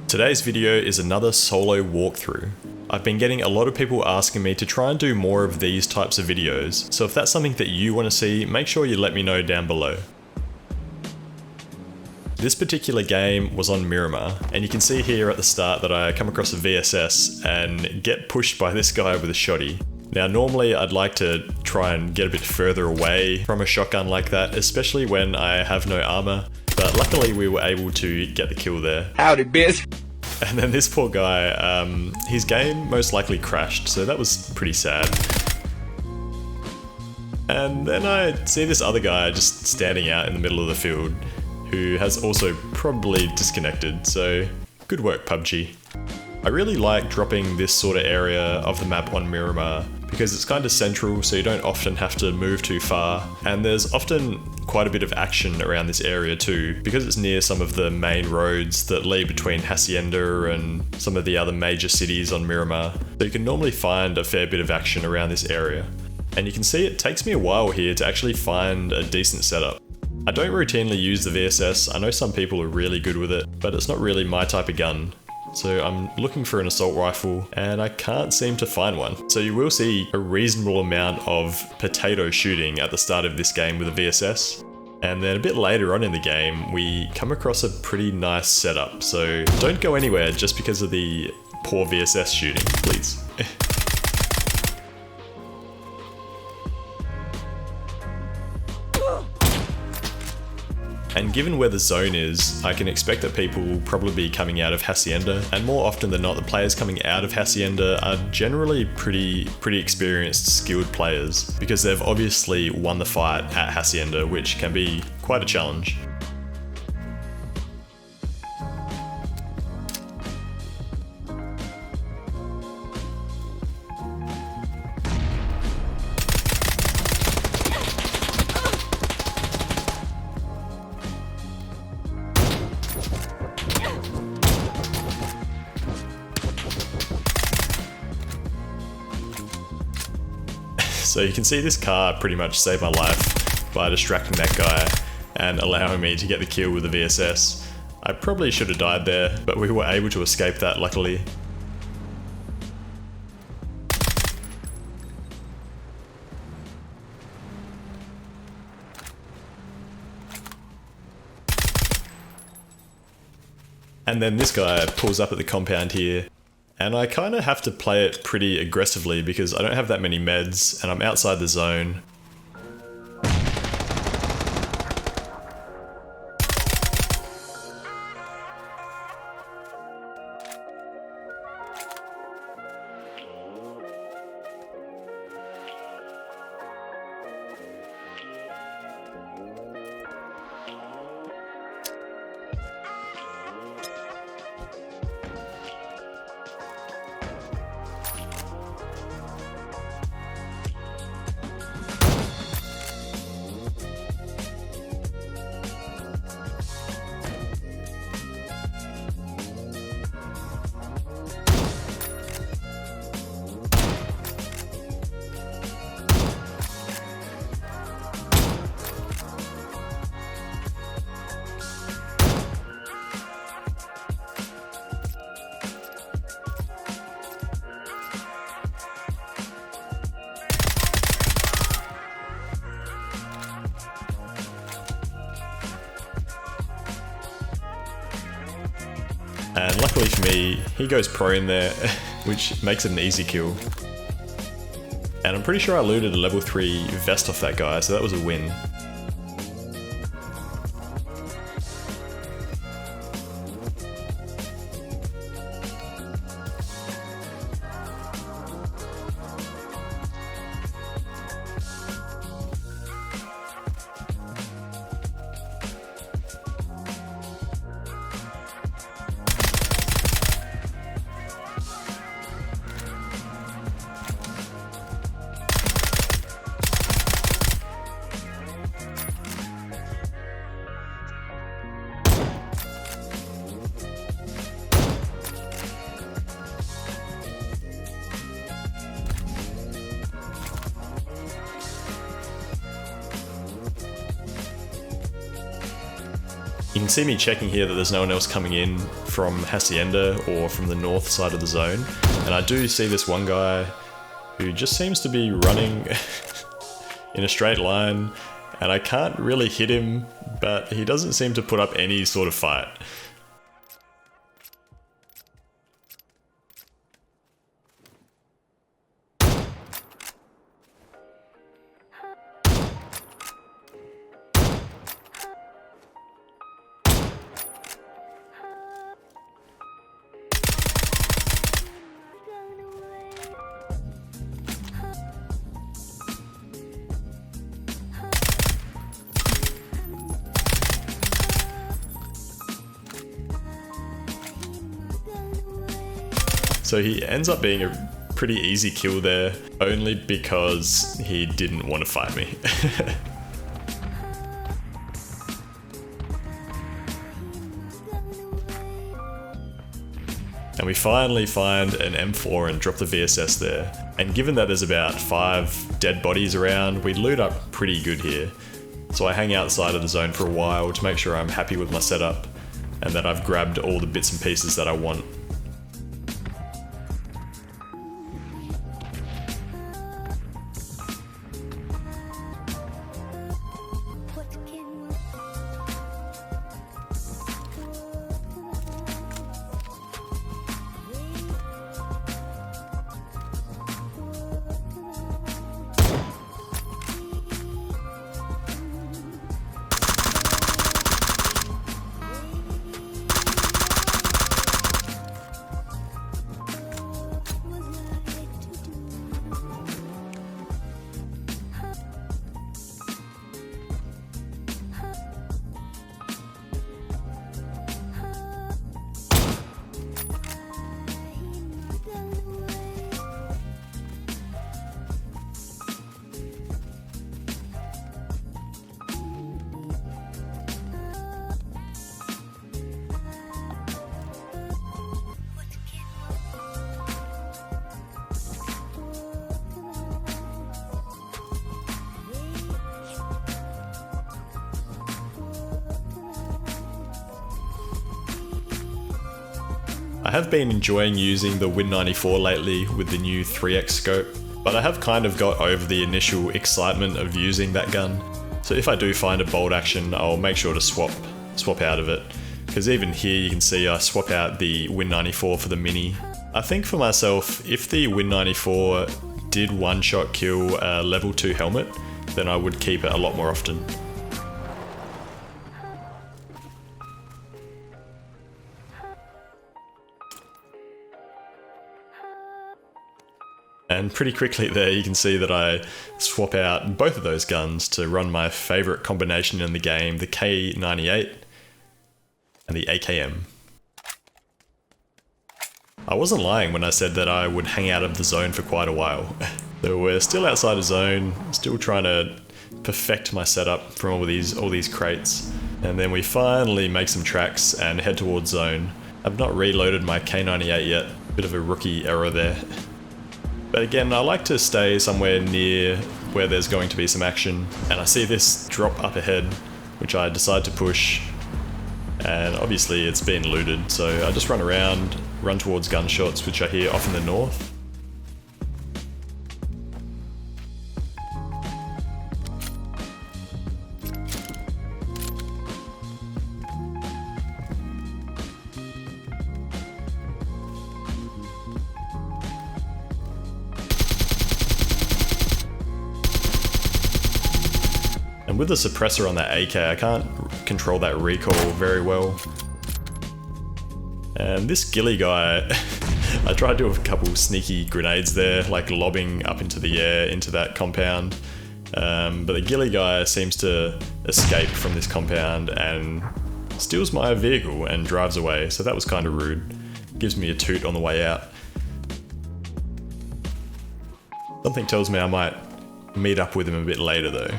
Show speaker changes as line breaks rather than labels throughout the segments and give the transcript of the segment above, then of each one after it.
Today's video is another solo walkthrough. I've been getting a lot of people asking me to try and do more of these types of videos, so if that's something that you want to see, make sure you let me know down below. This particular game was on Mirimar, and you can see here at the start that I come across a VSS and get pushed by this guy with a shotty. Now normally I'd like to try and get a bit further away from a shotgun like that, especially when I have no armor, but luckily we were able to get the kill there.
Howdy, bitch.
And then this poor guy, his game most likely crashed, so that was pretty sad. And then I see this other guy just standing out in the middle of the field, who has also probably disconnected, so good work PUBG. I really like dropping this sort of area of the map on Mirimar because it's kind of central, so you don't often have to move too far, and there's often quite a bit of action around this area too, because it's near some of the main roads that lead between Hacienda and some of the other major cities on Mirimar, so you can normally find a fair bit of action around this area. And you can see it takes me a while here to actually find a decent setup. I don't routinely use the VSS, I know some people are really good with it, but it's not really my type of gun. So I'm looking for an assault rifle and I can't seem to find one. So you will see a reasonable amount of potato shooting at the start of this game with a VSS. And then a bit later on in the game, we come across a pretty nice setup. So don't go anywhere just because of the poor VSS shooting, please. And given where the zone is, I can expect that people will probably be coming out of Hacienda, and more often than not, the players coming out of Hacienda are generally pretty experienced, skilled players, because they've obviously won the fight at Hacienda, which can be quite a challenge. So you can see this car pretty much saved my life by distracting that guy and allowing me to get the kill with the VSS. I probably should have died there, but we were able to escape that luckily. And then this guy pulls up at the compound here. And I kind of have to play it pretty aggressively because I don't have that many meds and I'm outside the zone. And luckily for me, he goes prone there, which makes it an easy kill. And I'm pretty sure I looted a level 3 vest off that guy, so that was a win. You can see me checking here that there's no one else coming in from Hacienda or from the north side of the zone, and I do see this one guy who just seems to be running in a straight line, and I can't really hit him, but he doesn't seem to put up any sort of fight. So he ends up being a pretty easy kill there, only because he didn't want to fight me. And we finally find an M4 and drop the VSS there. And given that there's about 5 dead bodies around, we loot up pretty good here. So I hang outside of the zone for a while to make sure I'm happy with my setup and that I've grabbed all the bits and pieces that I want. I have been enjoying using the Win94 lately with the new 3x scope, but I have kind of got over the initial excitement of using that gun. So if I do find a bolt action, I'll make sure to swap out of it. Because even here you can see I swap out the Win94 for the Mini. I think for myself, if the Win94 did one-shot kill a level 2 helmet, then I would keep it a lot more often. And pretty quickly there you can see that I swap out both of those guns to run my favourite combination in the game, the K98 and the AKM. I wasn't lying when I said that I would hang out of the zone for quite a while. So we're still outside the zone, still trying to perfect my setup from all these crates. And then we finally make some tracks and head towards zone. I've not reloaded my K98 yet, bit of a rookie error there. But again, I like to stay somewhere near where there's going to be some action, and I see this drop up ahead, which I decide to push, and obviously it's been looted, so I just run around, run towards gunshots, which I hear off in the north. And with the suppressor on that AK, I can't control that recoil very well. And this ghillie guy, I tried to do a couple sneaky grenades there, like lobbing up into the air into that compound. But the ghillie guy seems to escape from this compound and steals my vehicle and drives away, so that was kind of rude. Gives me a toot on the way out. Something tells me I might meet up with him a bit later though.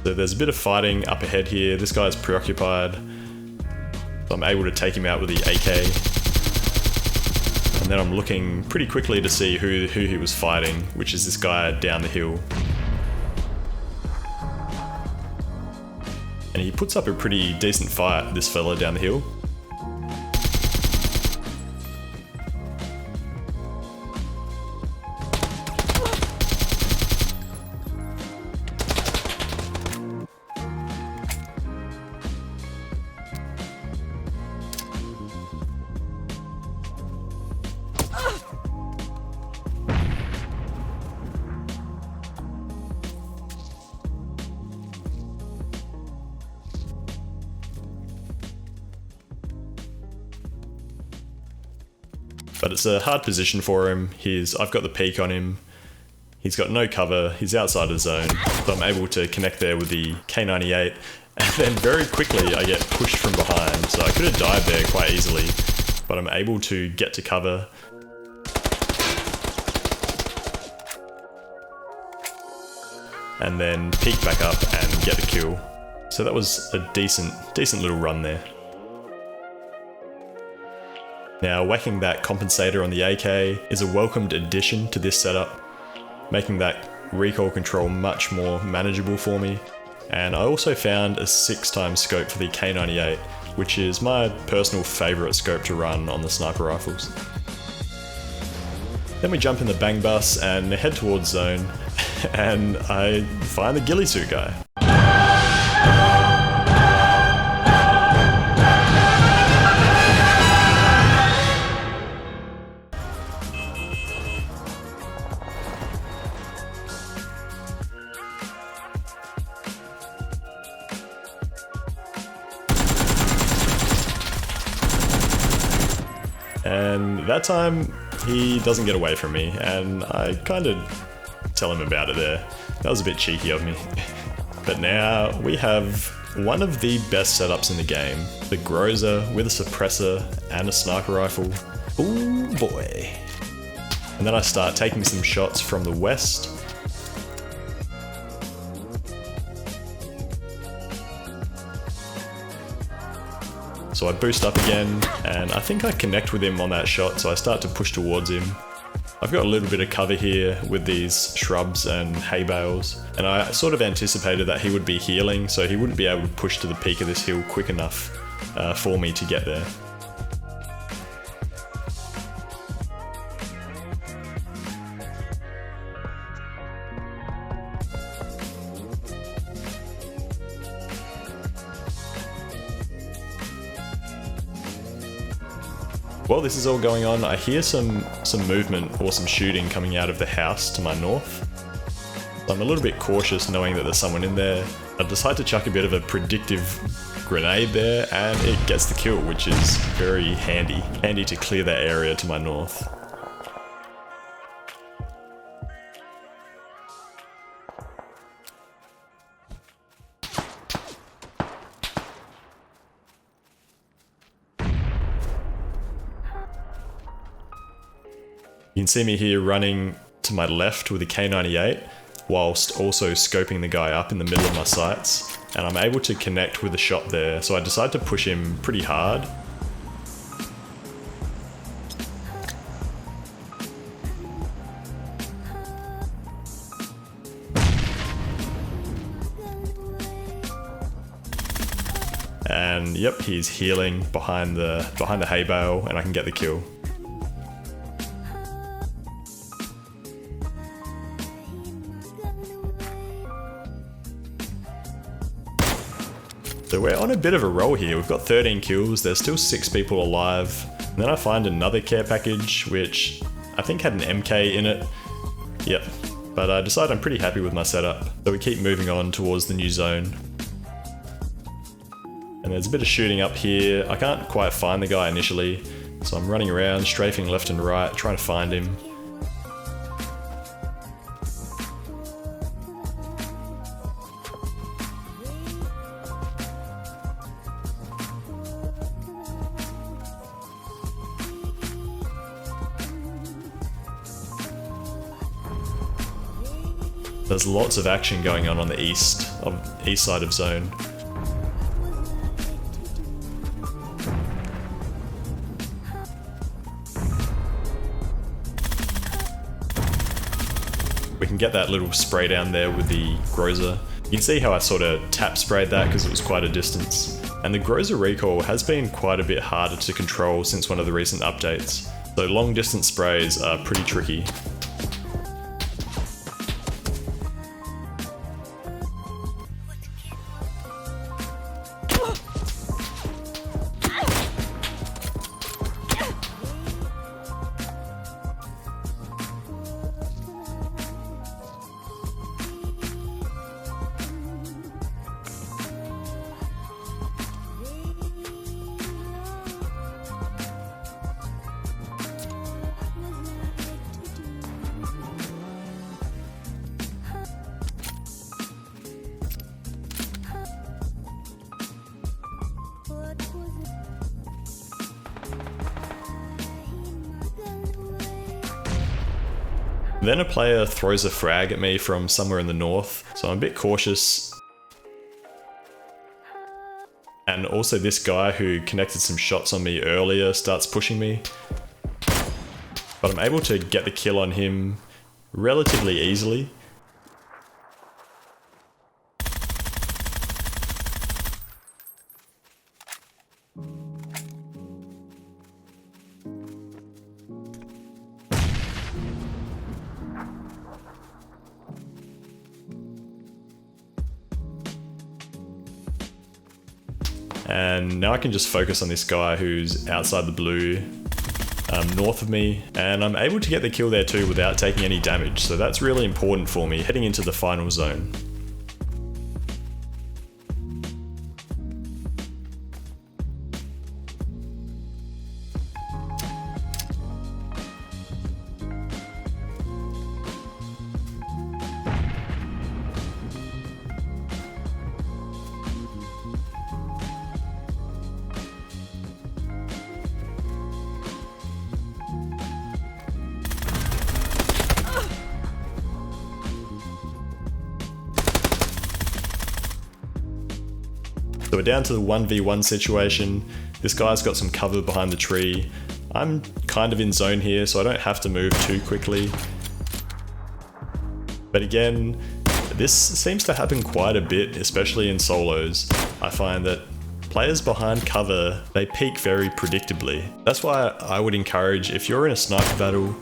So there's a bit of fighting up ahead here. This guy's preoccupied. So I'm able to take him out with the AK. And then I'm looking pretty quickly to see who he was fighting, which is this guy down the hill. And he puts up a pretty decent fight, this fella down the hill. But it's a hard position for him. I've got the peek on him. He's got no cover. He's outside the zone. So I'm able to connect there with the K98. And then very quickly I get pushed from behind. So I could have died there quite easily. But I'm able to get to cover. And then peek back up and get the kill. So that was a decent little run there. Now, whacking that compensator on the AK is a welcomed addition to this setup, making that recoil control much more manageable for me. And I also found a 6x scope for the K98, which is my personal favourite scope to run on the sniper rifles. Then we jump in the bang bus and head towards zone, and I find the ghillie suit guy. And that time, he doesn't get away from me, and I kind of tell him about it there. That was a bit cheeky of me. But now we have one of the best setups in the game. The Groza with a suppressor and a sniper rifle. Ooh boy. And then I start taking some shots from the west. So I boost up again, and I think I connect with him on that shot, so I start to push towards him. I've got a little bit of cover here with these shrubs and hay bales, and I sort of anticipated that he would be healing, so he wouldn't be able to push to the peak of this hill quick enough for me to get there. While this is all going on, I hear some movement or some shooting coming out of the house to my north. I'm a little bit cautious knowing that there's someone in there. I decide to chuck a bit of a predictive grenade there, and it gets the kill, which is very handy. Handy to clear that area to my north. You can see me here running to my left with the K98, whilst also scoping the guy up in the middle of my sights, and I'm able to connect with a shot there, so I decide to push him pretty hard. And yep, he's healing behind the hay bale, and I can get the kill. So we're on a bit of a roll here. We've got 13 kills, there's still 6 people alive. And then I find another care package, which I think had an MK in it. Yep, but I decide I'm pretty happy with my setup. So we keep moving on towards the new zone. And there's a bit of shooting up here. I can't quite find the guy initially, so I'm running around, strafing left and right, trying to find him. There's lots of action going on the east side of zone. We can get that little spray down there with the Groza. You can see how I sort of tap sprayed that because it was quite a distance. And the Groza recoil has been quite a bit harder to control since one of the recent updates. So long distance sprays are pretty tricky. Then a player throws a frag at me from somewhere in the north, so I'm a bit cautious. And also this guy who connected some shots on me earlier starts pushing me. But I'm able to get the kill on him relatively easily. And now I can just focus on this guy who's outside the blue, north of me, and I'm able to get the kill there too without taking any damage, so that's really important for me heading into the final zone. So we're down to the 1v1 situation. This guy's got some cover behind the tree. I'm kind of in zone here, so I don't have to move too quickly. But again, this seems to happen quite a bit, especially in solos. I find that players behind cover, they peek very predictably. That's why I would encourage, if you're in a sniper battle,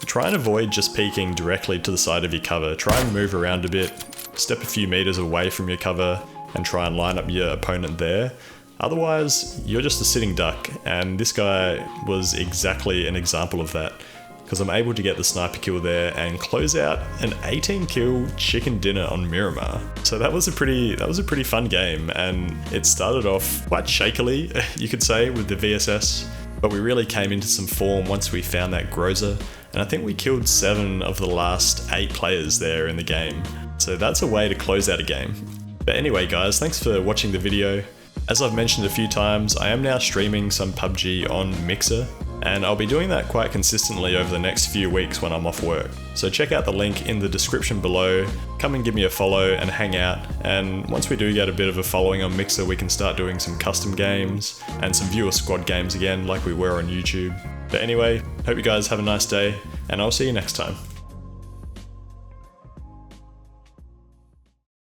try and avoid just peeking directly to the side of your cover. Try and move around a bit, step a few meters away from your cover, and try and line up your opponent there. Otherwise, you're just a sitting duck, and this guy was exactly an example of that, because I'm able to get the sniper kill there and close out an 18 kill chicken dinner on Mirimar. So that was a pretty fun game, and it started off quite shakily, you could say, with the VSS, but we really came into some form once we found that Groza, and I think we killed 7 of the last 8 players there in the game. So that's a way to close out a game. But anyway guys, thanks for watching the video. As I've mentioned a few times, I am now streaming some PUBG on Mixer, and I'll be doing that quite consistently over the next few weeks when I'm off work. So check out the link in the description below, come and give me a follow and hang out, and once we do get a bit of a following on Mixer, we can start doing some custom games and some viewer squad games again like we were on YouTube. But anyway, hope you guys have a nice day, and I'll see you next time.